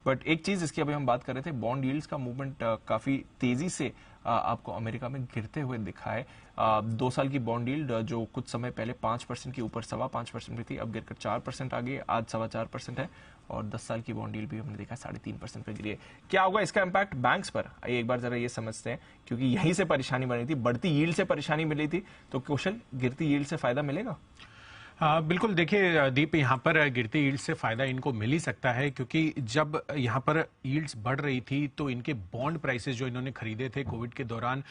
But एक चीज इसकी अभी हम बात कर रहे थे, बॉन्ड यील्ड्स का मूवमेंट काफी तेजी से आपको अमेरिका में गिरते हुए दिखा है। 2 साल की बॉन्ड यील्ड जो कुछ समय पहले 5% के ऊपर 5.25% में थी, अब गिरकर 4% आ गई, आज 4.25% है। और 10 साल की बॉन्ड यील्ड भी हमने देखा 3.5% पे गिरी है। क्या होगा इसका इम्पैक्ट बैंक्स पर, आइए एक बार जरा ये समझते हैं, क्योंकि यहीं से परेशानी बनी थी, बढ़ती यील्ड से परेशानी मिली थी। तो कौशल, गिरती यील्ड से फायदा मिलेगा? बिल्कुल। देखिए दीप, यहाँ पर गिरती यील्ड से फायदा इनको मिल ही सकता है, क्योंकि जब यहाँ पर यील्ड्स बढ़ रही थी तो इनके बॉन्ड प्राइसेस जो इन्होंने खरीदे थे कोविड के दौरान,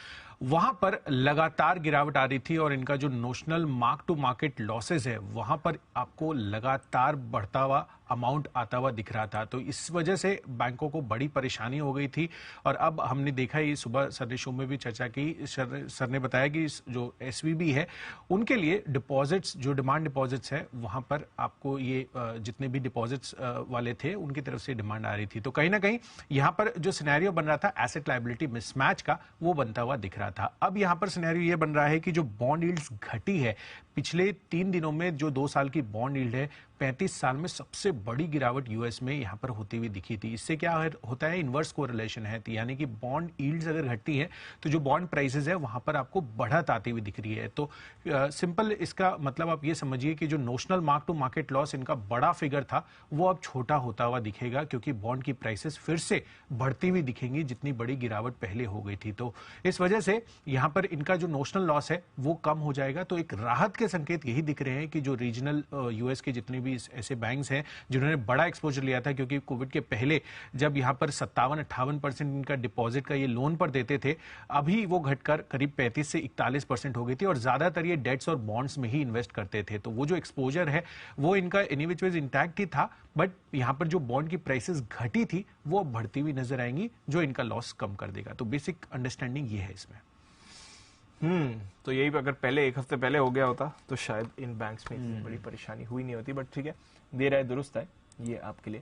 वहां पर लगातार गिरावट आ रही थी और इनका जो notional mark to market losses है वहां पर आपको लगातार बढ़ता हुआ अमाउंट आता हुआ दिख रहा था। तो इस वजह से बैंकों को बड़ी परेशानी हो गई थी। और अब हमने देखा, ये सुबह सर ने शो में भी चर्चा की, सर ने बताया कि जो एसवीबी है उनके लिए डिपॉजिट्स, जो डिमांड डिपॉजिट्स है वहां पर आपको ये जितने भी डिपॉजिट्स वाले थे उनकी तरफ से डिमांड आ रही थी। तो कहीं ना कहीं यहां पर जो सिनेरियो बन रहा था एसेट लायबिलिटी मिसमैच का, वो बनता हुआ दिख रहा था। अब यहां पर सिनेरियो ये बन रहा है कि जो बॉन्ड यील्ड्स घटी है पिछले 3 दिनों में, जो 2 साल की बॉन्ड यील्ड है 35 साल में सबसे बड़ी गिरावट यूएस में यहां पर होती हुई दिखी थी। इससे क्या होता है, इनवर्स कोरिलेशन है, यानी कि बॉन्ड यील्ड्स अगर घटती है तो जो बॉन्ड प्राइसेस है वहां पर आपको बढ़त आती हुई दिख रही है। तो सिंपल इसका मतलब आप ये समझिए कि जो notional mark to market loss इनका बड़ा फिगर था वो अब छोटा होता हुआ दिखेगा, क्योंकि बॉन्ड की प्राइसेस फिर से बढ़ती हुई दिखेंगी जितनी बड़ी गिरावट पहले हो गई थी। तो इस वजह से यहां पर इनका जो नोशनल लॉस है वो कम हो जाएगा। तो एक राहत के संकेत यही दिख रहे हैं कि जो रीजनल यूएस के जितने भी ऐसे बैंक्स हैं जिन्होंने बड़ा एक्सपोजर लिया था, क्योंकि कोविड के पहले जब यहां पर 57-58% इनका डिपॉजिट का ये लोन पर देते थे, अभी वो घटकर करीब 35 से 41% हो गई थी। और ज्यादातर ये डेट्स और बॉन्ड्स में ही इन्वेस्ट करते थे। तो वो जो एक्सपोजर है वो इनका एनी विच वेज इंटैक्ट ही था, बट यहां पर जो बॉन्ड की प्राइसेस घटी थी वो अब बढ़ती हुई नजर आएंगी, जो इनका लॉस कम कर देगा। तो बेसिक अंडरस्टैंडिंग ये है इसमें। तो यही अगर पहले एक हफ्ते पहले हो गया होता तो शायद इन बैंक्स में इतनी बड़ी परेशानी हुई नहीं होती। बट ठीक है, दे रहा है दुरुस्त है, ये आपके लिए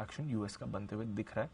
एक्शन यूएस का बनते हुए दिख रहा है।